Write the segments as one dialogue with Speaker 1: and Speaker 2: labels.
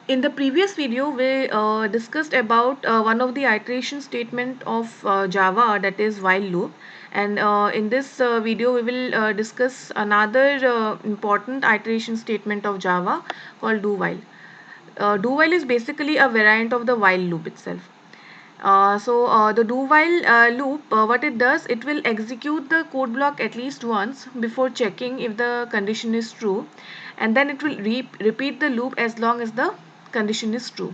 Speaker 1: In the previous video, we discussed about one of the iteration statement of Java, that is while loop. And in this video, we will discuss another important iteration statement of Java called do while. Do while is basically a variant of the while loop itself. The do while loop, what it does, it will execute the code block at least once before checking if the condition is true, and then it will repeat the loop as long as the condition is true.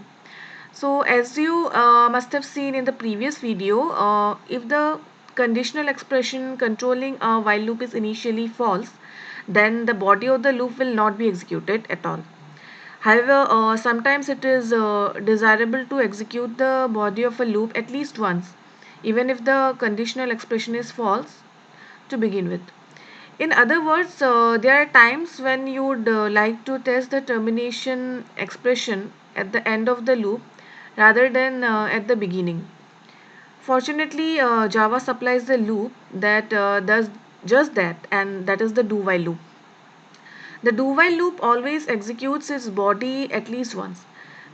Speaker 1: So as you must have seen in the previous video, if the conditional expression controlling a while loop is initially false, then the body of the loop will not be executed at all. However, sometimes it is desirable to execute the body of a loop at least once, even if the conditional expression is false to begin with. In other words, there are times when you would like to test the termination expression at the end of the loop rather than at the beginning. Fortunately, Java supplies the loop that does just that, and that is the do while loop. The do while loop always executes its body at least once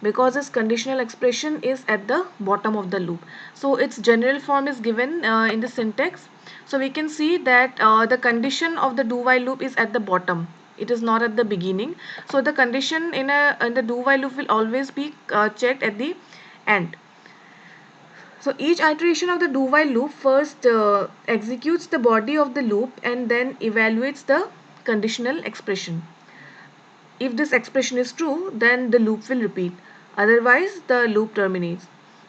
Speaker 1: because its conditional expression is at the bottom of the loop. So its general form is given in the syntax. So we can see that the condition of the do while loop is at the bottom. It is not at the beginning. So the condition in the do while loop will always be checked at the end. So each iteration of the do while loop first executes the body of the loop and then evaluates the conditional expression. If this expression is true, then the loop will repeat. Otherwise, the loop terminates.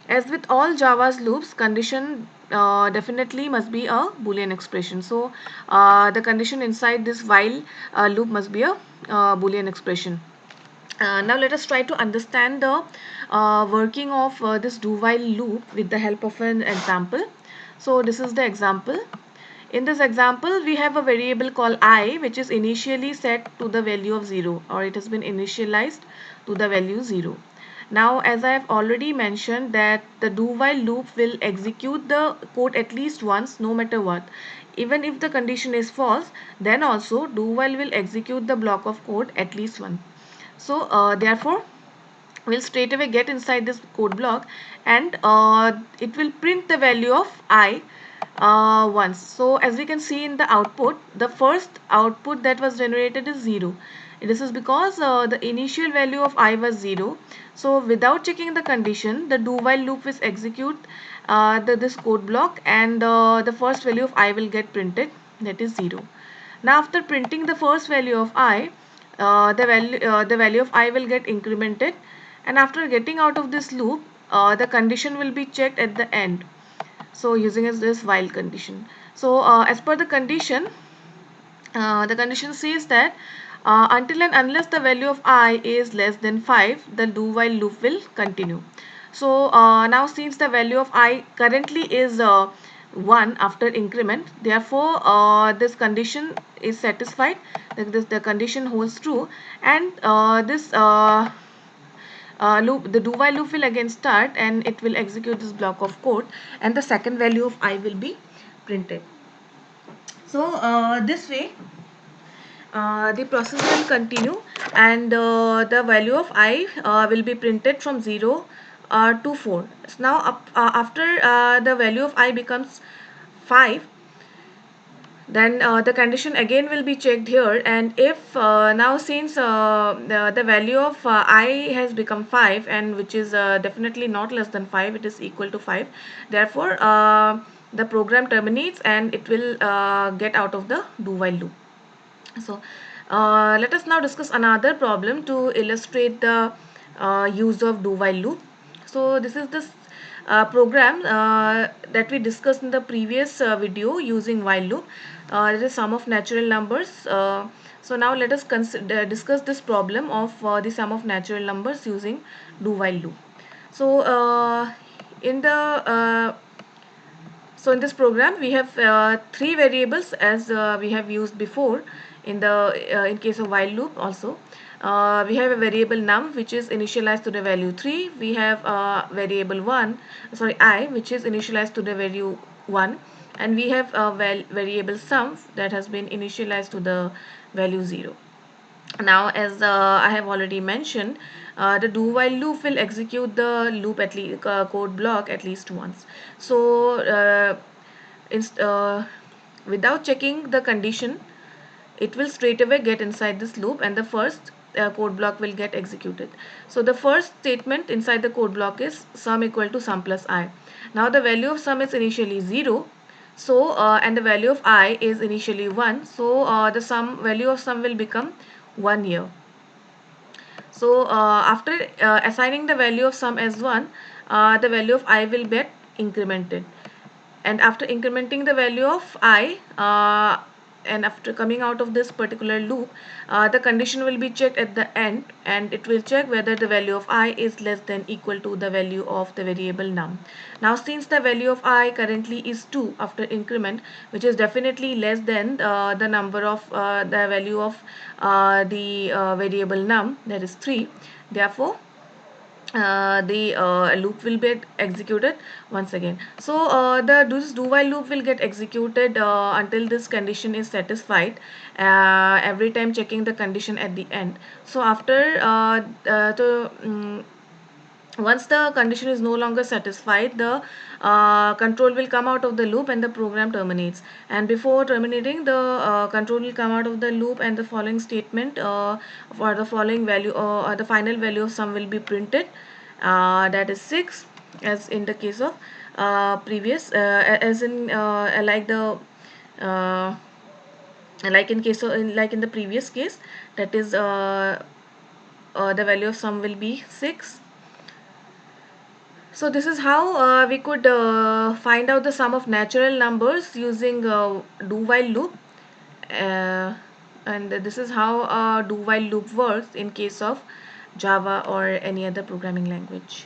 Speaker 1: As with all Java's loops, condition definitely must be a Boolean expression. So, the condition inside this while loop must be a Boolean expression. Now let us try to understand the working of this do while loop with the help of an example. So this is the example. In this example, we have a variable called I, which is initially set to the value of 0, or it has been initialized to the value 0. Now, as I have already mentioned that the do while loop will execute the code at least once, no matter what. Even if the condition is false, then also do while will execute the block of code at least once. So therefore, we'll straight away get inside this code block, and it will print the value of I once. So as we can see in the output, the first output that was generated is 0. This is because the initial value of I was 0. So without checking the condition, the do while loop will execute this code block, and the first value of I will get printed, that is 0. Now after printing the first value of I, the value of I will get incremented, and after getting out of this loop, the condition will be checked at the end. So using as this while condition. So as per the condition says that until and unless the value of I is less than 5, the do while loop will continue. So now since the value of I currently is 1 after increment, therefore this condition is satisfied, the condition holds true, and the do while loop will again start, and it will execute this block of code, and the second value of I will be printed. So this way the process will continue, and the value of I will be printed from 0 to 4. So now after the value of I becomes 5, then the condition again will be checked here, and if now since the value of I has become 5, and which is definitely not less than 5, it is equal to 5, therefore the program terminates and it will get out of the do while loop. So let us now discuss another problem to illustrate the use of do while loop. So this is this program that we discussed in the previous video using while loop. It is sum of natural numbers. So now let us discuss this problem of the sum of natural numbers using do while loop. So in the so in this program we have three variables, as we have used before in case of while loop also. We have a variable num which is initialized to the value 3. We have variable I, which is initialized to the value 1, and we have a variable sum that has been initialized to the value 0. Now, as I have already mentioned, the do while loop will execute the loop at least code block at least once. So inst- without checking the condition, it will straight away get inside this loop, and the first code block will get executed. So the first statement inside the code block is sum equal to sum plus I. Now the value of sum is initially 0, so and the value of I is initially 1, so the sum value of sum will become 1 here. So after assigning the value of sum as 1, the value of I will get incremented. And after incrementing the value of I, and after coming out of this particular loop, the condition will be checked at the end, and it will check whether the value of I is less than equal to the value of the variable num. Now since the value of I currently is 2 after increment, which is definitely less than the number of the value of the variable num, that is 3, therefore the loop will be executed once again. So the this do while loop will get executed until this condition is satisfied, every time checking the condition at the end. So after once the condition is no longer satisfied, the control will come out of the loop and the program terminates. And before terminating, the control will come out of the loop, and the following statement for the following value, or the final value of sum will be printed, that is 6, as in the case of previous as in uh, like in case of like in the previous case, that is the value of sum will be 6. So this is how we could find out the sum of natural numbers using do while loop, uh, and this is how do while loop works in case of Java or any other programming language.